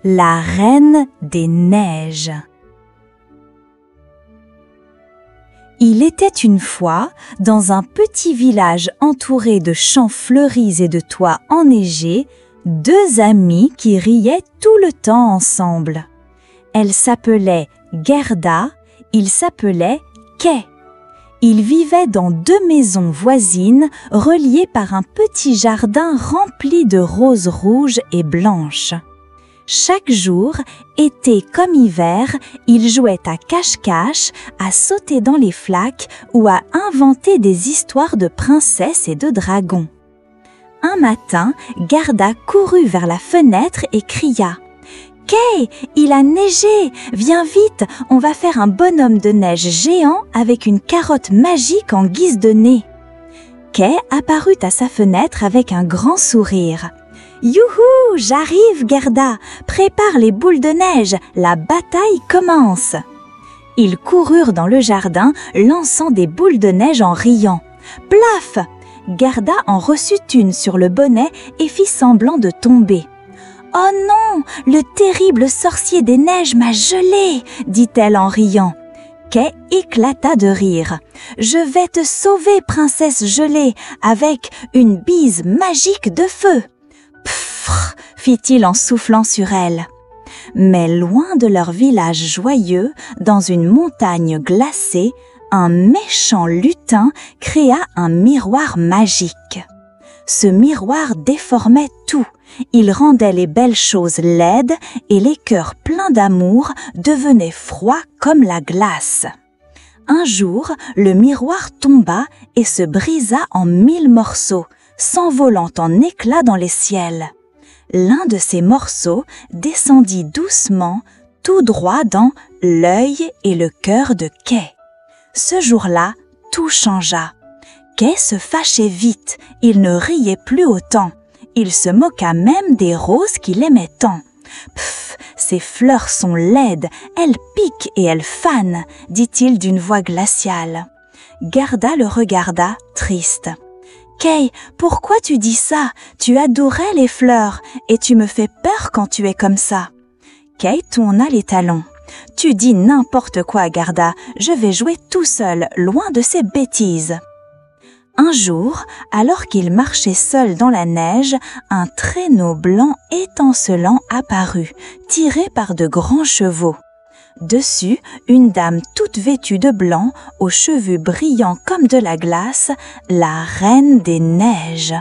La Reine des Neiges. Il était une fois, dans un petit village entouré de champs fleuris et de toits enneigés, deux amies qui riaient tout le temps ensemble. Elles s'appelaient Gerda, il s'appelait Kay. Ils vivaient dans deux maisons voisines reliées par un petit jardin rempli de roses rouges et blanches. Chaque jour, été comme hiver, ils jouaient à cache-cache, à sauter dans les flaques ou à inventer des histoires de princesses et de dragons. Un matin, Gerda courut vers la fenêtre et cria « Kay, il a neigé! Viens vite, on va faire un bonhomme de neige géant avec une carotte magique en guise de nez. » Kay apparut à sa fenêtre avec un grand sourire. « Youhou, j'arrive, Gerda! Prépare les boules de neige, la bataille commence !» Ils coururent dans le jardin, lançant des boules de neige en riant. Plaf! Gerda en reçut une sur le bonnet et fit semblant de tomber. « Oh non, le terrible sorcier des neiges m'a gelée !» dit-elle en riant. Kay éclata de rire. « Je vais te sauver, princesse gelée, avec une bise magique de feu !» Pfff, fit-il en soufflant sur elle. Mais loin de leur village joyeux, dans une montagne glacée, un méchant lutin créa un miroir magique. Ce miroir déformait tout. Il rendait les belles choses laides et les cœurs pleins d'amour devenaient froids comme la glace. Un jour, le miroir tomba et se brisa en 1000 morceaux, s'envolant en éclats dans les ciels. L'un de ces morceaux descendit doucement, tout droit dans l'œil et le cœur de Kay. Ce jour-là, tout changea. Kay se fâchait vite, il ne riait plus autant. Il se moqua même des roses qu'il aimait tant. « Pfff, ces fleurs sont laides, elles piquent et elles fanent », dit-il d'une voix glaciale. Gerda le regarda, triste. « Kay, pourquoi tu dis ça? Tu adorais les fleurs et tu me fais peur quand tu es comme ça. » Kay tourna les talons. « Tu dis n'importe quoi, Gerda, je vais jouer tout seul, loin de ces bêtises. » Un jour, alors qu'il marchait seul dans la neige, un traîneau blanc étincelant apparut, tiré par de grands chevaux. Dessus, une dame toute vêtue de blanc, aux cheveux brillants comme de la glace, la Reine des Neiges.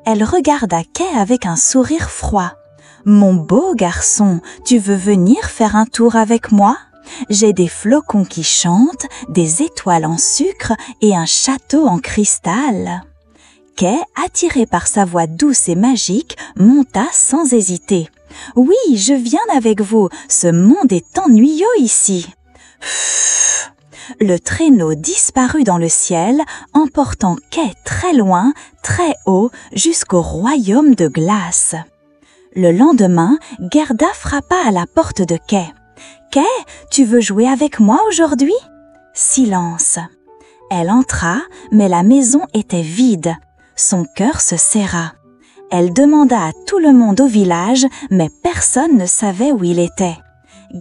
Elle regarda Kay avec un sourire froid. « Mon beau garçon, tu veux venir faire un tour avec moi ? J'ai des flocons qui chantent, des étoiles en sucre et un château en cristal. » Kay, attiré par sa voix douce et magique, monta sans hésiter. « Oui, je viens avec vous, ce monde est ennuyeux ici. » Le traîneau disparut dans le ciel, emportant Kay très loin, très haut, jusqu'au royaume de glace. Le lendemain, Gerda frappa à la porte de Kay. « Kay, tu veux jouer avec moi aujourd'hui ?» Silence. Elle entra, mais la maison était vide. Son cœur se serra. Elle demanda à tout le monde au village, mais personne ne savait où il était.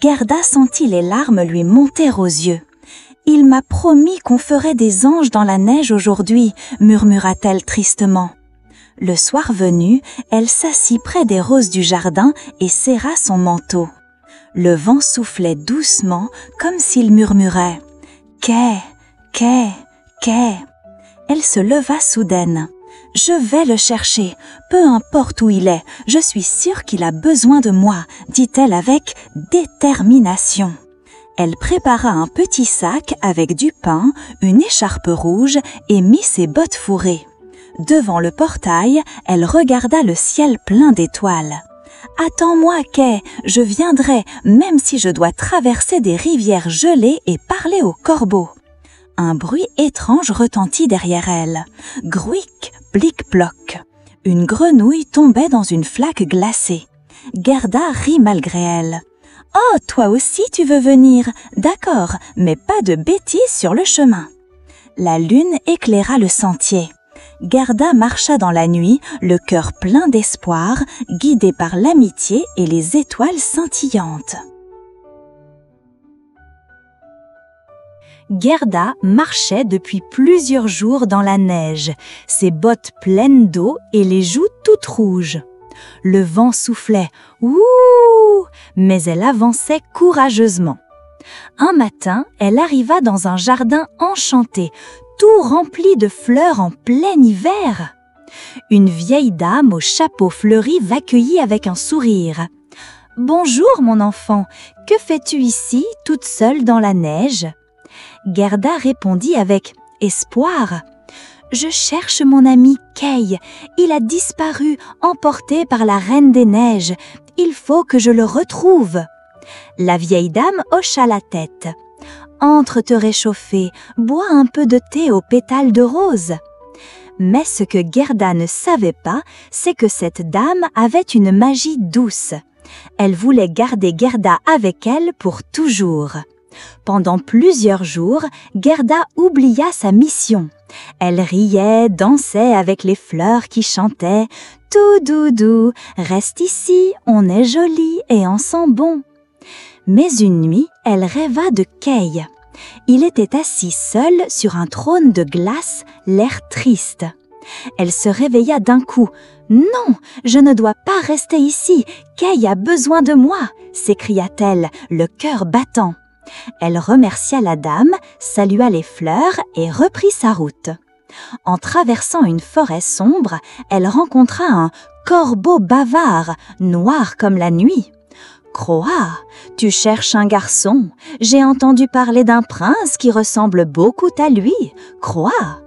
Gerda sentit les larmes lui monter aux yeux. « Il m'a promis qu'on ferait des anges dans la neige aujourd'hui » murmura-t-elle tristement. Le soir venu, elle s'assit près des roses du jardin et serra son manteau. Le vent soufflait doucement, comme s'il murmurait « Kay, Kay, Kay ». Elle se leva soudaine. « Je vais le chercher, peu importe où il est, je suis sûre qu'il a besoin de moi », dit-elle avec détermination. Elle prépara un petit sac avec du pain, une écharpe rouge et mit ses bottes fourrées. Devant le portail, elle regarda le ciel plein d'étoiles. « Attends-moi, Kay, je viendrai, même si je dois traverser des rivières gelées et parler aux corbeaux. » Un bruit étrange retentit derrière elle. Grouic, plic-ploc. Une grenouille tombait dans une flaque glacée. Gerda rit malgré elle. « Oh, toi aussi tu veux venir? D'accord, mais pas de bêtises sur le chemin. » La lune éclaira le sentier. Gerda marcha dans la nuit, le cœur plein d'espoir, guidée par l'amitié et les étoiles scintillantes. Gerda marchait depuis plusieurs jours dans la neige, ses bottes pleines d'eau et les joues toutes rouges. Le vent soufflait « Ouh !» mais elle avançait courageusement. Un matin, elle arriva dans un jardin enchanté, tout rempli de fleurs en plein hiver. Une vieille dame au chapeau fleuri l'accueillit avec un sourire. « Bonjour mon enfant, que fais-tu ici, toute seule dans la neige ?» Gerda répondit avec espoir. « Je cherche mon ami Kay. Il a disparu, emporté par la Reine des Neiges. Il faut que je le retrouve. » La vieille dame hocha la tête. « Entre te réchauffer, bois un peu de thé aux pétales de rose. » Mais ce que Gerda ne savait pas, c'est que cette dame avait une magie douce. Elle voulait garder Gerda avec elle pour toujours. Pendant plusieurs jours, Gerda oublia sa mission. Elle riait, dansait avec les fleurs qui chantaient « Tout doudou, reste ici, on est jolie et on sent bon ». Mais une nuit, elle rêva de Kay. Il était assis seul sur un trône de glace, l'air triste. Elle se réveilla d'un coup. « Non, je ne dois pas rester ici, Kay a besoin de moi !» s'écria-t-elle, le cœur battant. Elle remercia la dame, salua les fleurs et reprit sa route. En traversant une forêt sombre, elle rencontra un corbeau bavard, noir comme la nuit. « Croa, tu cherches un garçon. J'ai entendu parler d'un prince qui ressemble beaucoup à lui. Croa !»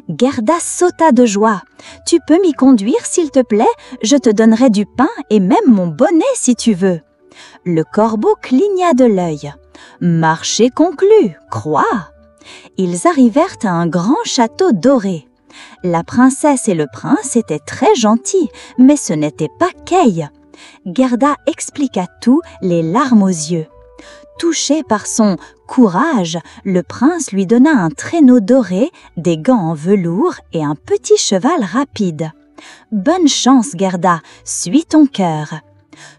Gerda sauta de joie. « Tu peux m'y conduire, s'il te plaît? Je te donnerai du pain et même mon bonnet si tu veux. » Le corbeau cligna de l'œil. « Marché conclu, crois !» Ils arrivèrent à un grand château doré. La princesse et le prince étaient très gentils, mais ce n'était pas Kay. Gerda expliqua tout, les larmes aux yeux. Touché par son courage, le prince lui donna un traîneau doré, des gants en velours et un petit cheval rapide. « Bonne chance, Gerda, suis ton cœur !»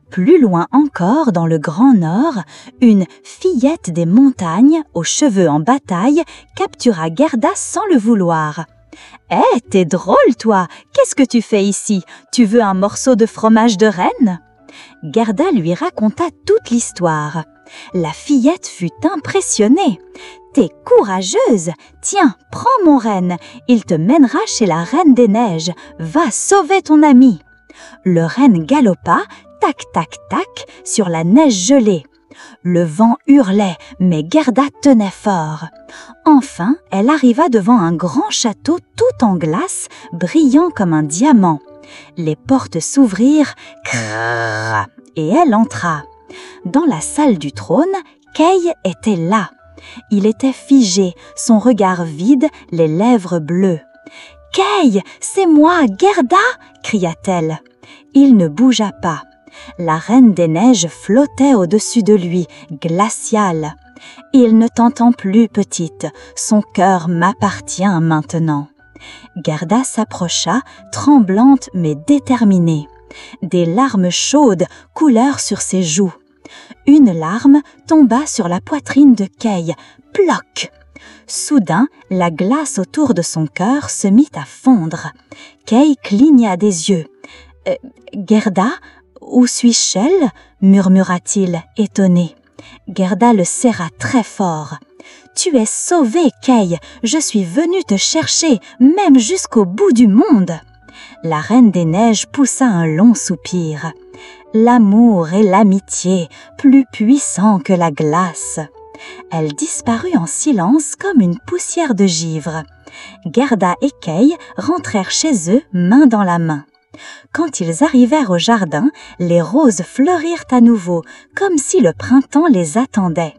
Plus loin encore, dans le Grand Nord, une fillette des montagnes, aux cheveux en bataille, captura Gerda sans le vouloir. « Hé, t'es drôle, toi! Qu'est-ce que tu fais ici? Tu veux un morceau de fromage de reine ?» Gerda lui raconta toute l'histoire. La fillette fut impressionnée. « T'es courageuse! Tiens, prends mon renne, il te mènera chez la Reine des Neiges. Va sauver ton ami !» Le renne galopa, tac, tac, tac, sur la neige gelée. Le vent hurlait, mais Gerda tenait fort. Enfin, elle arriva devant un grand château tout en glace, brillant comme un diamant. Les portes s'ouvrirent, crrrr, et elle entra. Dans la salle du trône, Kay était là. Il était figé, son regard vide, les lèvres bleues. « Kay, c'est moi, Gerda !» cria-t-elle. Il ne bougea pas. La Reine des Neiges flottait au-dessus de lui, glaciale. « Il ne t'entend plus, petite, son cœur m'appartient maintenant. » Gerda s'approcha, tremblante mais déterminée. Des larmes chaudes coulèrent sur ses joues. Une larme tomba sur la poitrine de Kay. Ploc! Soudain, la glace autour de son cœur se mit à fondre. Kay cligna des yeux. « Gerda, où suis-je seule ?» murmura-t-il, étonné. Gerda le serra très fort. « Tu es sauvée, Kay, je suis venue te chercher, même jusqu'au bout du monde !» La Reine des Neiges poussa un long soupir. « L'amour et l'amitié, plus puissants que la glace !» Elle disparut en silence comme une poussière de givre. Gerda et Kay rentrèrent chez eux, main dans la main. Quand ils arrivèrent au jardin, les roses fleurirent à nouveau, comme si le printemps les attendait.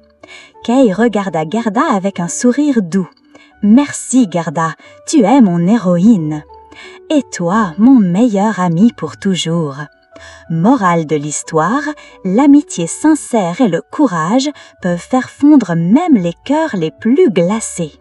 Kay regarda Gerda avec un sourire doux. « Merci, Gerda, tu es mon héroïne. Et toi, mon meilleur ami pour toujours. » Morale de l'histoire, l'amitié sincère et le courage peuvent faire fondre même les cœurs les plus glacés.